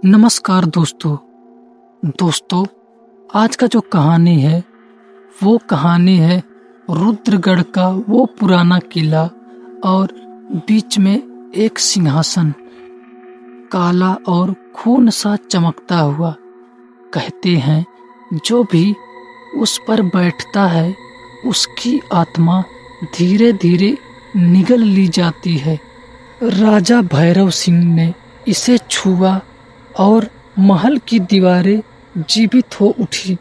नमस्कार दोस्तों, आज का जो कहानी है वो कहानी है रुद्रगढ़ का वो पुराना किला और बीच में एक सिंहासन काला और खून सा चमकता हुआ। कहते हैं जो भी उस पर बैठता है उसकी आत्मा धीरे धीरे निगल ली जाती है। राजा भैरव सिंह ने इसे छुआ और महल की दीवारें जीवित हो उठी।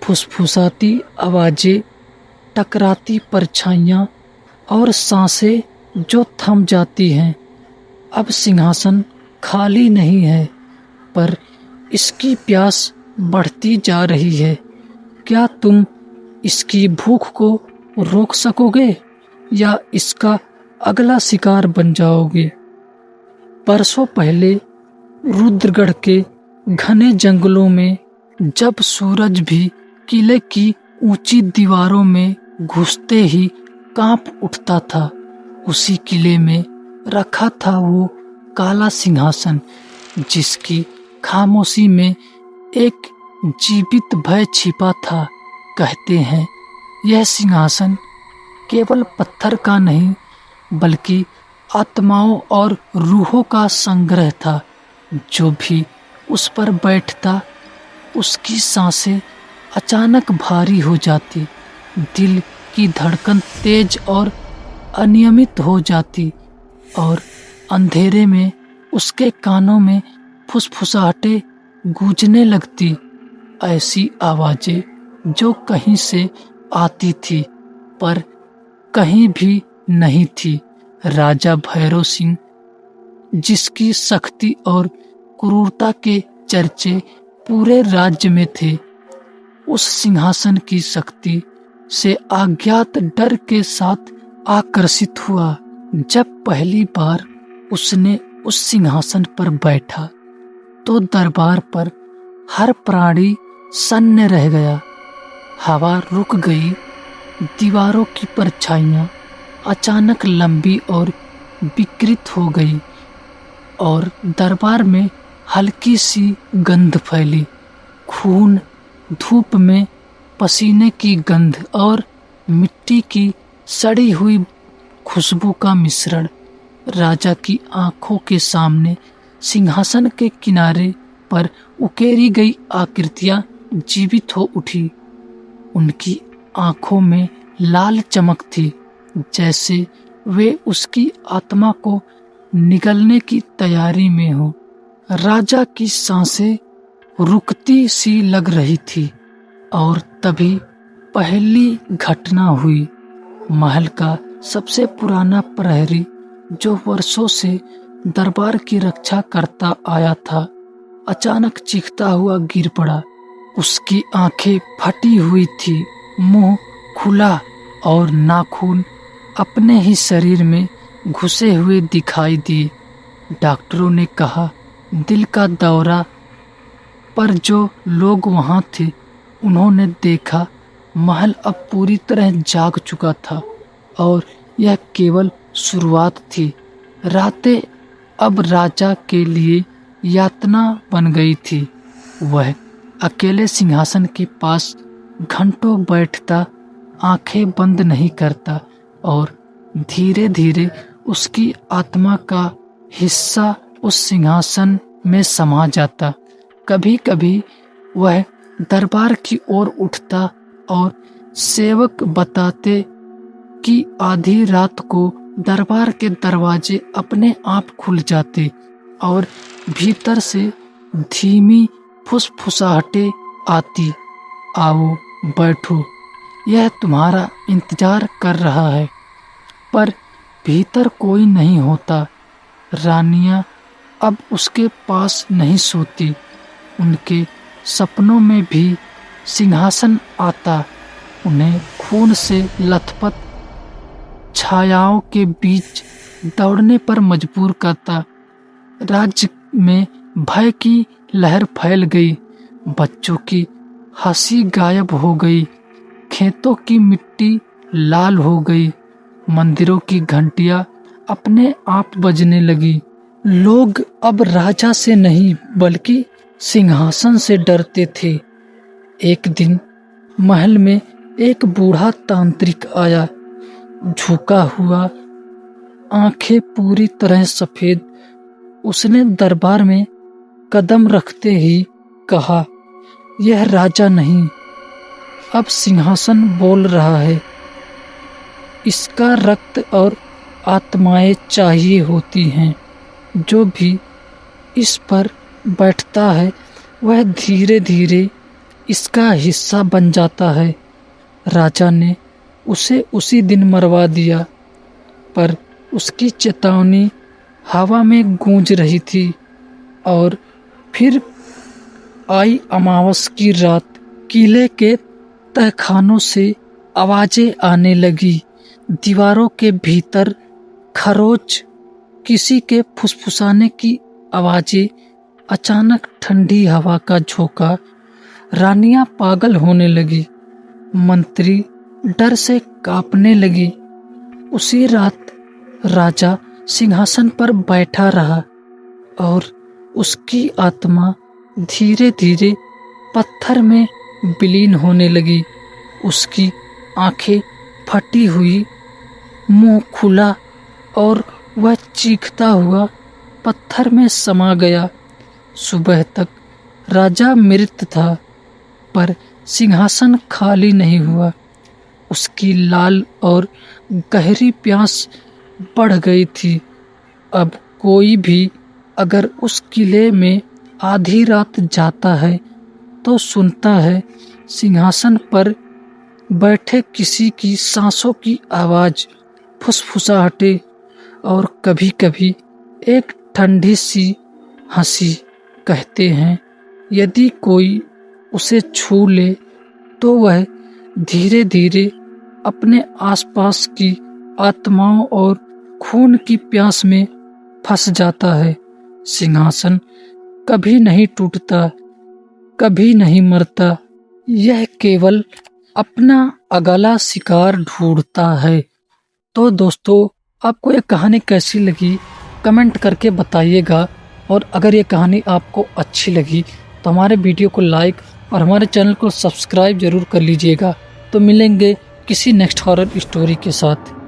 फुसफुसाती आवाजें, टकराती परछाइयां और सांसें जो थम जाती हैं। अब सिंहासन खाली नहीं है, पर इसकी प्यास बढ़ती जा रही है। क्या तुम इसकी भूख को रोक सकोगे या इसका अगला शिकार बन जाओगे? बरसों पहले रुद्रगढ़ के घने जंगलों में जब सूरज भी किले की ऊंची दीवारों में घुसते ही कांप उठता था, उसी किले में रखा था वो काला सिंहासन, जिसकी खामोशी में एक जीवित भय छिपा था। कहते हैं यह सिंहासन केवल पत्थर का नहीं बल्कि आत्माओं और रूहों का संग्रह था। जो भी उस पर बैठता उसकी सांसें अचानक भारी हो जाती, दिल की धड़कन तेज और अनियमित हो जाती और अंधेरे में उसके कानों में फुसफुसाहटें गूंजने लगती। ऐसी आवाजें जो कहीं से आती थी पर कहीं भी नहीं थी। राजा भैरव सिंह, जिसकी सख्ती और क्रूरता के चर्चे पूरे राज्य में थे, उस सिंहासन की शक्ति से अज्ञात डर के साथ आकर्षित हुआ। जब पहली बार उसने उस सिंहासन पर बैठा तो दरबार पर हर प्राणी सन्न रह गया। हवा रुक गई, दीवारों की परछाइयां अचानक लंबी और विकृत हो गई और दरबार में हल्की सी गंध फैली। खून, धूप में पसीने की गंध और मिट्टी की सड़ी हुई खुशबू का मिश्रण। राजा की आंखों के सामने सिंहासन के किनारे पर उकेरी गई आकृतियां जीवित हो उठी। उनकी आंखों में लाल चमक थी, जैसे वे उसकी आत्मा को निगलने की तैयारी में हो। राजा की सांसें रुकती सी लग रही थी और तभी पहली घटना हुई। महल का सबसे पुराना प्रहरी, जो वर्षों से दरबार की रक्षा करता आया था, अचानक चीखता हुआ गिर पड़ा। उसकी आंखें फटी हुई थी, मुंह खुला और नाखून अपने ही शरीर में घुसे हुए दिखाई दिए। डॉक्टरों ने कहा दिल का दौरा, पर जो लोग वहां थे उन्होंने देखा महल अब पूरी तरह जाग चुका था और यह केवल शुरुआत थी। रातें अब राजा के लिए यातना बन गई थी। वह अकेले सिंहासन के पास घंटों बैठता, आंखें बंद नहीं करता और धीरे धीरे उसकी आत्मा का हिस्सा उस सिंहासन में समा जाता। कभी कभी वह दरबार की ओर उठता और सेवक बताते कि आधी रात को दरबार के दरवाजे अपने आप खुल जाते और भीतर से धीमी फुसफुसाहटें आती, आओ बैठो, यह तुम्हारा इंतजार कर रहा है। पर भीतर कोई नहीं होता। रानियां अब उसके पास नहीं सोती। उनके सपनों में भी सिंहासन आता, उन्हें खून से लथपथ छायाओं के बीच दौड़ने पर मजबूर करता। राज्य में भय की लहर फैल गई। बच्चों की हंसी गायब हो गई, खेतों की मिट्टी लाल हो गई, मंदिरों की घंटियां अपने आप बजने लगी। लोग अब राजा से नहीं बल्कि सिंहासन से डरते थे। एक दिन महल में एक बूढ़ा तांत्रिक आया, झुका हुआ, आंखें पूरी तरह सफेद। उसने दरबार में कदम रखते ही कहा, यह राजा नहीं, अब सिंहासन बोल रहा है। इसका रक्त और आत्माएं चाहिए होती हैं। जो भी इस पर बैठता है वह धीरे धीरे इसका हिस्सा बन जाता है। राजा ने उसे उसी दिन मरवा दिया, पर उसकी चेतावनी हवा में गूंज रही थी। और फिर आई अमावस की रात। किले के तहखानों से आवाजें आने लगी। दीवारों के भीतर खरोच, किसी के फुसफुसाने की आवाजें, अचानक ठंडी हवा का झोंका। रानियां पागल होने लगी, मंत्री डर से कांपने लगी। उसी रात राजा सिंहासन पर बैठा रहा और उसकी आत्मा धीरे धीरे पत्थर में विलीन होने लगी। उसकी आंखें फटी हुई, मुंह खुला और वह चीखता हुआ पत्थर में समा गया। सुबह तक राजा मृत था, पर सिंहासन खाली नहीं हुआ। उसकी लाल और गहरी प्यास बढ़ गई थी। अब कोई भी अगर उस किले में आधी रात जाता है तो सुनता है सिंहासन पर बैठे किसी की सांसों की आवाज, फुसफुसाहटे और कभी-कभी एक ठंडी सी हंसी। कहते हैं यदि कोई उसे छू ले तो वह धीरे धीरे अपने आसपास की आत्माओं और खून की प्यास में फंस जाता है। सिंहासन कभी नहीं टूटता, कभी नहीं मरता, यह केवल अपना अगला शिकार ढूंढता है। तो दोस्तों, आपको यह कहानी कैसी लगी कमेंट करके बताइएगा। और अगर ये कहानी आपको अच्छी लगी तो हमारे वीडियो को लाइक और हमारे चैनल को सब्सक्राइब जरूर कर लीजिएगा। तो मिलेंगे किसी नेक्स्ट हॉरर स्टोरी के साथ।